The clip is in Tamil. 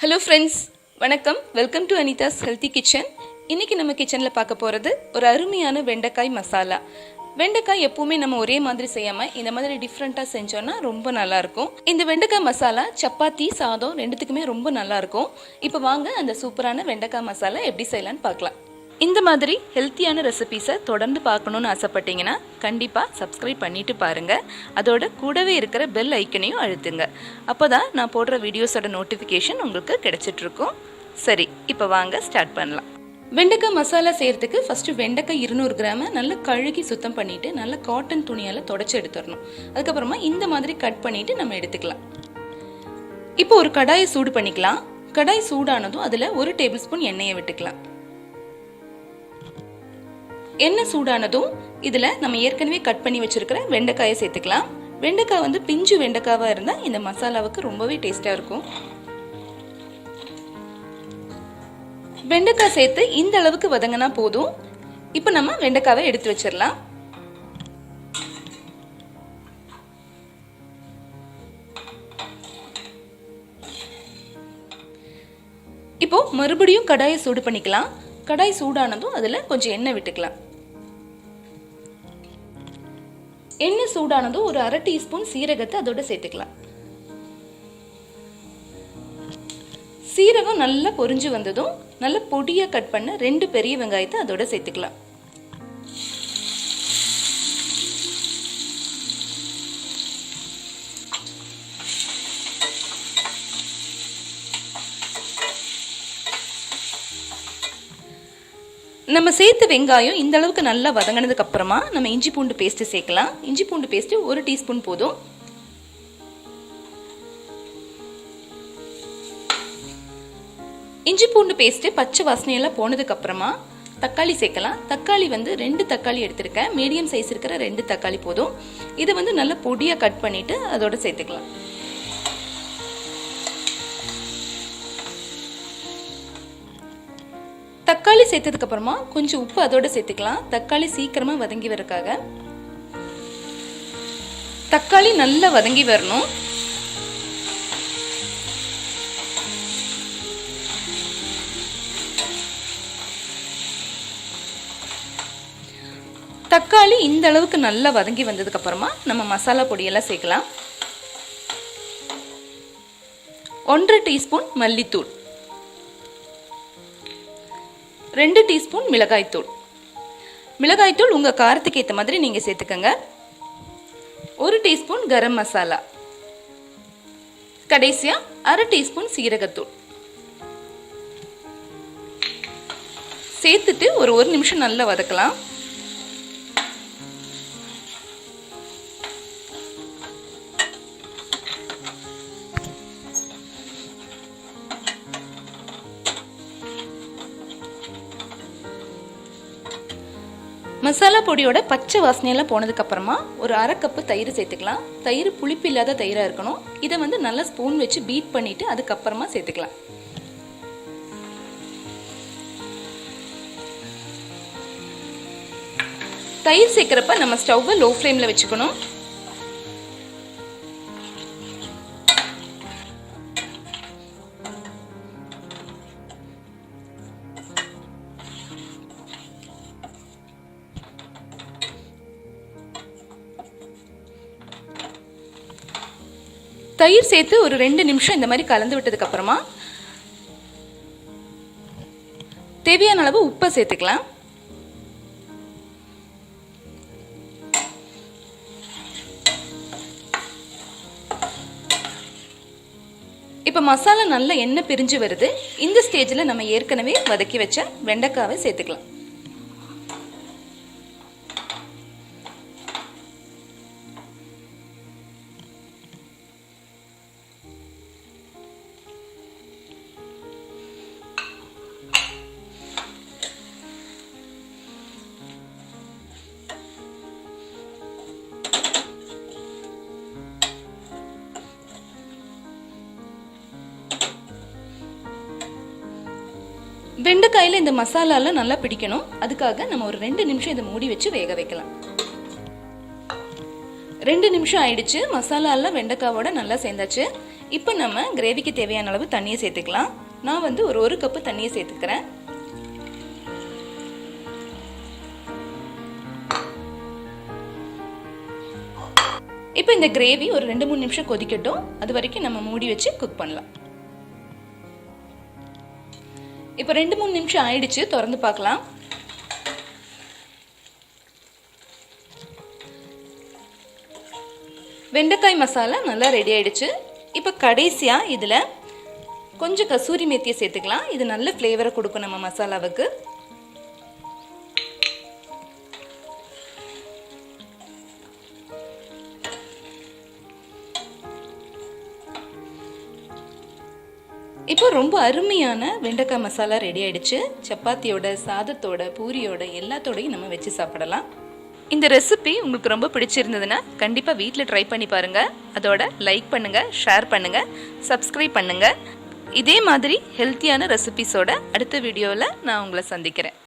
Hello friends, வணக்கம். Welcome to Anitha's healthy kitchen. இன்னைக்கு நம்ம கிச்சன்ல பார்க்க போறது ஒரு அருமையான வெண்டைக்காய் மசாலா. வெண்டைக்காய் எப்பவுமே நம்ம ஒரே மாதிரி செய்யாம இந்த மாதிரி டிஃப்ரெண்டா செஞ்சோம்னா ரொம்ப நல்லா இருக்கும். இந்த வெண்டைக்காய் மசாலா சப்பாத்தி சாதம் ரெண்டுத்துக்குமே ரொம்ப நல்லா இருக்கும். இப்போ வாங்க அந்த சூப்பரான வெண்டைக்காய் மசாலா எப்படி செய்யலாம்னு பார்க்கலாம். இந்த மாதிரி ஹெல்த்தியான ரெசிபீஸை தொடர்ந்து பார்க்கணுன்னு ஆசைப்பட்டீங்கன்னா கண்டிப்பாக சப்ஸ்கிரைப் பண்ணிட்டு பாருங்க. அதோட கூடவே இருக்கிற பெல் ஐக்கனையும் அழுத்துங்க. அப்போதான் நான் போடுற வீடியோஸோட நோட்டிஃபிகேஷன் உங்களுக்கு கிடைச்சிட்டு இருக்கும். சரி, இப்போ வாங்க ஸ்டார்ட் பண்ணலாம். வெண்டைக்காய் மசாலா செய்யறதுக்கு ஃபர்ஸ்ட் வெண்டைக்காய் 200 கிராம் நல்லா கழுகி சுத்தம் பண்ணிட்டு நல்லா காட்டன் துணியால் தொடச்சி எடுத்துடணும். அதுக்கப்புறமா இந்த மாதிரி கட் பண்ணிட்டு நம்ம எடுத்துக்கலாம். இப்போ ஒரு கடாயை சூடு பண்ணிக்கலாம். கடாய் சூடானதும் அதில் 1 டேபிள் ஸ்பூன் எண்ணெயை விட்டுக்கலாம். எண்ணெய் சூடானதும் இதுல நம்ம ஏற்கனவே கட் பண்ணி வச்சிருக்கிற வெண்டைக்காயை சேர்த்துக்கலாம். வெண்டைக்காய் பிஞ்சு வெண்டைக்காவா இருந்தா இந்த மசாலாவுக்கு ரொம்பவே டேஸ்டா இருக்கும். வெண்டைக்காய் சேர்த்து இந்த அளவுக்கு வதங்கினா போதும். இப்போ நம்ம வெண்டைக்காவை எடுத்து வச்சிடலாம். இப்போ மறுபடியும் கடாயை சூடு பண்ணிக்கலாம். கடாய் சூடானதும் அதுல கொஞ்சம் எண்ணெய் விட்டுக்கலாம். எண்ணெய் சூடானதும் ஒரு 1/2 டீஸ்பூன் சீரகத்தை அதோட சேர்த்துக்கலாம். சீரகம் நல்லா பொரிஞ்சு வந்ததும் நல்ல பொடியா கட் பண்ண 2 பெரிய வெங்காயத்தை அதோட சேர்த்துக்கலாம். நம்ம சேர்த்த வெங்காயம் இந்த அளவுக்கு நல்லா வதங்கினதுக்கு அப்புறமா நம்ம இஞ்சி பூண்டு பேஸ்ட் சேர்க்கலாம். இஞ்சி பூண்டு பேஸ்ட் 1 டீஸ்பூன் போதும். இஞ்சி பூண்டு பேஸ்ட் பச்சை வாசனையெல்லாம் போனதுக்கு அப்புறமா தக்காளி சேர்க்கலாம். தக்காளி 2 தக்காளி எடுத்திருக்கேன். மீடியம் சைஸ் இருக்கிற 2 தக்காளி போதும். இதை நல்லா பொடியா கட் பண்ணிட்டு அதோட சேர்த்துக்கலாம். தக்காளி சேர்த்ததுக்கு அப்புறமா கொஞ்சம் உப்பு அதோட சேர்த்துக்கலாம். தக்காளி சீக்கிரமா வதங்கி வரக்காக. தக்காளி நல்லா வதங்கி வரணும். தக்காளி இந்த அளவுக்கு நல்லா வதங்கி வந்ததுக்கு அப்புறமா நம்ம மசாலா பொடியெல்லாம் சேர்க்கலாம். 1/2 டீஸ்பூன் மல்லித்தூள், 2 டீஸ்பூன் மிளகாய்த்தூள். மிளகாய்த்தூள் உங்க காரத்துக்கு ஏற்ற மாதிரி நீங்க சேர்த்துக்கங்க. 1 டீஸ்பூன் கரம் மசாலா. கடைசியா 1/2 டீஸ்பூன் சீரகத்தூள் சேர்த்துட்டு ஒரு 1 நிமிஷம் நல்லா வதக்கலாம். மசாலா பொடியோட பச்சை வாசனையெல்லாம் போனதுக்கு அப்புறமா ஒரு 1/2 கப்பு தயிர் சேர்த்துக்கலாம். தயிர் புளிப்பு இல்லாத தயிரா இருக்கணும். இதை நல்லா ஸ்பூன் வச்சு பீட் பண்ணிட்டு அதுக்கப்புறமா சேர்த்துக்கலாம். தயிர் சேர்க்கிறப்ப நம்ம ஸ்டவ்வை லோ ஃப்ளேம்ல வச்சுக்கணும். தயிர் சேர்த்து ஒரு 2 நிமிஷம் இந்த மாதிரி கலந்து விட்டதுக்கு அப்புறமா தேவையான அளவு உப்பை சேர்த்துக்கலாம். இப்ப மசாலா நல்லா எண்ணெய் பிரிஞ்சு வருது. இந்த ஸ்டேஜ்ல நம்ம ஏற்கனவே வதக்கி வச்ச வெண்டைக்காவை சேர்த்துக்கலாம். வெண்டைக்காயில இந்த மசாலாலாம் நல்லா பிடிக்கணும். அதுக்காக நம்ம ஒரு 2 நிமிஷம் இதை மூடி வச்சு வேக வைக்கலாம். 2 நிமிஷம் ஆயிடுச்சு. மசாலா எல்லாம் வெண்டைக்காவோட நல்லா சேர்ந்தாச்சு. இப்போ நம்ம கிரேவிக்கு தேவையான அளவு தண்ணியை சேர்த்துக்கலாம். நான் வந்து ஒரு கப்பு தண்ணியை சேர்த்துக்கிறேன். இப்போ இந்த கிரேவி ஒரு 2-3 நிமிஷம் கொதிக்கட்டும். அது வரைக்கும் நம்ம மூடி வச்சு குக் பண்ணலாம். இப்போ 2-3 நிமிஷம் ஆயிடுச்சு, திறந்து பார்க்கலாம். வெண்டைக்காய் மசாலா நல்லா ரெடி ஆயிடுச்சு. இப்போ கடைசியாக இதில் கொஞ்சம் கசூரி மேத்தியை சேர்த்துக்கலாம். இது நல்ல ஃப்ளேவரை கொடுக்கும் நம்ம மசாலாவுக்கு. இப்போ ரொம்ப அருமையான வெண்டைக்காய் மசாலா ரெடி ஆயிடுச்சு. சப்பாத்தியோட, சாதத்தோட, பூரியோட எல்லாத்தோடையும் நம்ம வச்சு சாப்பிடலாம். இந்த ரெசிபி உங்களுக்கு ரொம்ப பிடிச்சிருந்ததுன்னா கண்டிப்பாக வீட்டில் ட்ரை பண்ணி பாருங்கள். அதோட லைக் பண்ணுங்கள், ஷேர் பண்ணுங்கள், சப்ஸ்கிரைப் பண்ணுங்கள். இதே மாதிரி ஹெல்த்தியான ரெசிபிஸோட அடுத்த வீடியோவில் நான் உங்களை சந்திக்கிறேன்.